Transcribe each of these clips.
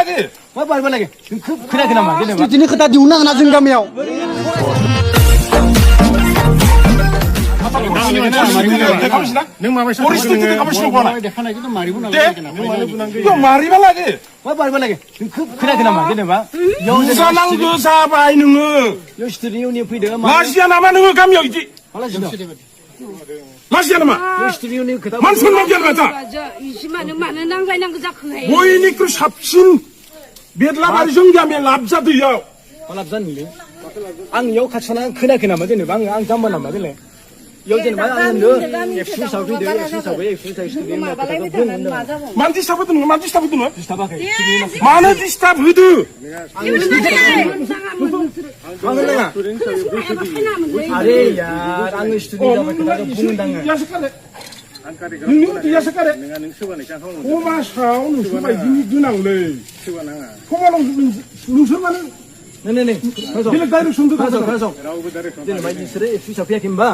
লাগে मा बारबा लागे खोनायाखै नामा जेनेबा दिनै खोथा दिहुननो हाना जों गामियाव परिस्थिति गाबसिनो गना देखानायखौथ' मारिबो मारिबा লাগে मा बारबा लागे खोनायाखै नामा जेनेबा जानांगौ जाबाय नोङो यो स्टुडिअनि फैदो लाजिया नामा नोङो गामियाव इदि लाजिया नामा यो स्टुडिअनि खोथा मान सनमान गैया नामा मानो नांलायनांगौ जाखोहाय बयनिख्रुइ साबसिन बेदलाबारिजों गामिया लाब जादोयाव लाब जानिलै आं इयाव खाथिना खोनायाखै नामा जेनेबा आं जाम्बा नामा देलाय इयाव जेनेबा आं होनदों एबसु सावफैदो एबसु सावबाय एबसु स्टुडिअनि खोथाखौ बुं होनदों मान दिस्टार्ब होदों नोङो मान दिस्टार्ब होदों दिस्टार्बाखै मानो दिस्टार्ब होदो अरे यार आङो स्टुडिअ जाबाय खोथाखौ बुंदाङो नोंनि उदैयासो कारे समाजाव नोंसोर बायदिनि गोनांलै समाजाव नोंसोर मानो नै बेलेग डाइरेक्सन खोनासं जेनेबा बिसोरो एबसु साफैयाखै होनबा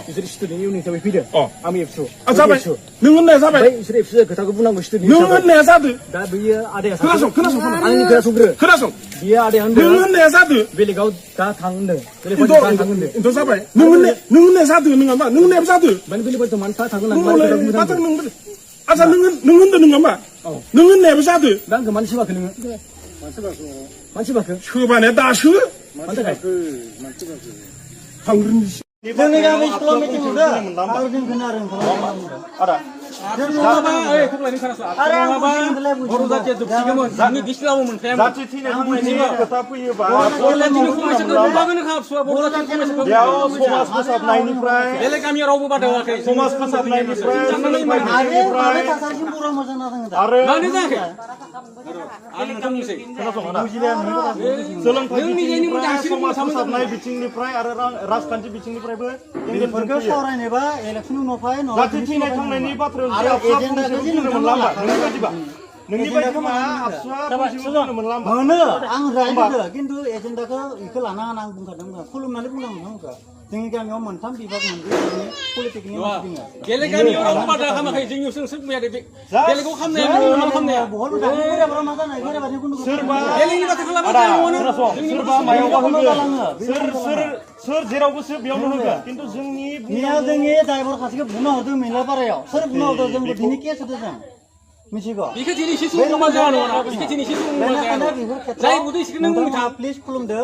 बिसोर स्टुडिअनि इउनिट हिसाबै फैदो आं एबसु जाबाय नों होननाया जाबाय बिसोर एबसु खोथाखौ बुंनांगौ स्टुडिअ नों होननाया जादो दा बैयो आदाया खोनासं आंनि खोनासंग्रो खोनासं बियो आदाया होनदों नों होननाया जादो बेलेगाव दा थां होनदों बेलेगाव जाबाय नों होननाया जादो नङा मा नों होननायाबो जादो माने बेलेगाव मानो थागोन आच्छा नों होनदों नङा मा नों होननायाबो जादो दा आंखौ मानो सोबाखै नोङो मानसि बाखो सोबानाया दासो मानि थाखाय जोंनि गामि स्कुलाव मिटिं होदो आरो जों खोनादों आदा जाथि थैनायनि खोथा फैयोबा बेयाव समाज फोसाबनायनिफ्राय समाज फोसाबनायनिफ्राय आरो सोलोंथाइ समाज फोसाबनाय बिथिंनिफ्राय आरो राजखान्थि बिथिंनिफ्रायबो बेफोरखौ सावरायनोबा इलेक्सन उनाव फाय जाथि थैनाय थांनायनि बाथ्रायाव नोंनि बायदिबा आबसुआ मोनो आं रायदो खिन्थु एजेन्डाखौ इखौ लानाङा आं बुंखादों खुलुमनानै बुंनांगौ जोंनि गामियाव मोनथाम बिभाग मोनदों पलिटिकनि बेलेग गामियाव रावबो बादा खालामाखै जोंनियावसो नोंसोर बुंया बेलेगाव खालामनाया बहुत गोरा मा जानाय गोराबादि बुंदों सोरबा बेलेगनि बाथ्रा खालामाखै सोरबा मायावबा होगोन सोर जेरावबो बेयावनो होगोन खिन्थु जोंनि ड्राइभार खासेखौ बुंना हरदों मेलापारायाव सोर बुंना हरदों जोंबो दिनै केस होदों जों मिथिगौ बेखौ दिनै एसे सुबुंमा जाया नङा बेखौ दिनै एसे सुबुंमा जाया जाय बुदै सिखौ नों बुंनो थाङा प्लिज खुलुमदो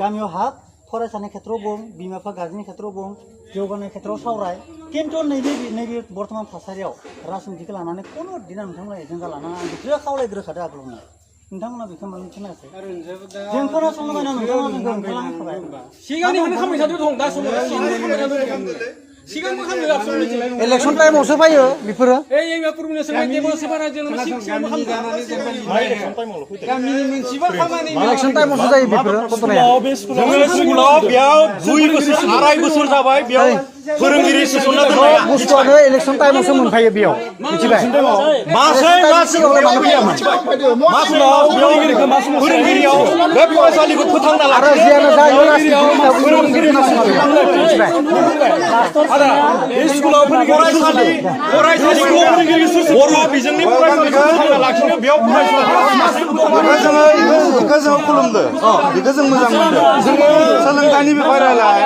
गामियाव हाब फरायसानि खेथ्रआव बुं बिमा बिफा गार्जेननि खेथ्रआव बुं जौगानाय खेथ्रआव सावराय खिन्थु नैबे बर्थमान थासारियाव राजनितिखौ लानानै कोनो दिना नोंथांमोना एजेन्डा लानाङा आं बेखौ खावलायग्रोखादो आगोलावनो नोंथांमोना बेखौ मानो खोनायासै जों खोनासंनो बायना नोंथांमोना जोंखौ ओंखारलांखाबाय सिगांनिफ्रायनो खामानि थादों दं दा समाव सिगांबो खालामदों आबसुनि इलेक्सन टाइमावसो फैयो बेफोरो पुरमिनेसो टेबलसो बारा जों सिगांबो खालामदों इलेक्सन टाइमावसो जायो बेफोरो स्कुलाव बेयाव 2 बोसोर 2.5 बोसोर जाबाय बेयाव फोरोंगिरि थिसनना दोननाय बुस्थुआनो इलेक्सन टाइमावसो मोनफायो बेयाव मिथिबाय फोरोंगिरियाव बे फरायसालिखौ फोथांना आरो जियानो जायो फोरोंगिरि स्कुलाव फरायसालिखौ बर' बिजोंनि फरायसालिखौ फोथांना लाखिनो बेयाव बेखौ जों खुलुमदो बेखौ जों मोजां मोनदों जोङो सोलोंथाइनि बिखय रायलाय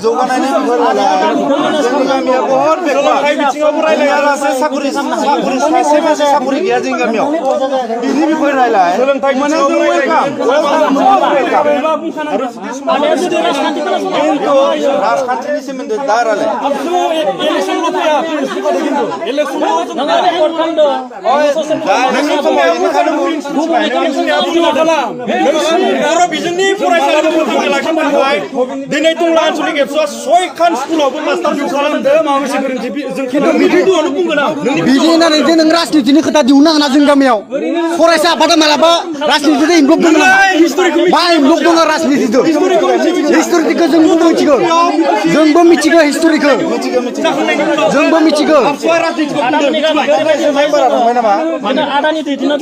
जौगानायनि बिखय रायलाय जोंनि गामिया बहुत सोलोंथाइ बिथिङावबो रायलायालासे साखरि सासे मानसि साखरि गैया जोंनि गामियाव बिनि बिखय रायलाय सोलोंथाइ माने जों राजखान्थिनि सोमोन्दै दा रायलाय बर' बिजोंनि फरायसालिखौ फोथांना लाखिनो थाखाय दिनै टंला आनसलिक एबसुआ 6खान स्कुलावबो मास्टार डिउ खालामदों माबा मोनसे गोरोन्थि जों मिथिदोंआनो बुंगोन आं बिदि होननानै जे नों राजनितिनि खोथा दिहुननो हाना जों गामियाव फरायसा आफादा मालाबा राजनितिजों इनभल्भ दङ मा इनभल्भ दङ राजनितिजों हिस्टरिखौ जोंबो मिथिगौ हिस्टरिखौ जोंबो मिथिगौ आदानि दैदेनना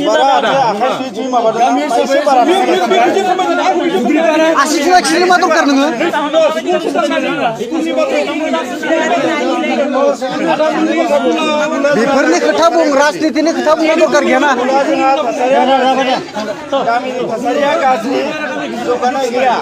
आसिखौ एक्सुवेलि मा दरखार नोङो बेफोरनि खोथा बुं राजनितिनि खोथा बुंनो दरकार गैया ना गामिनि थासारिया गाज्रि जौगानाय गैया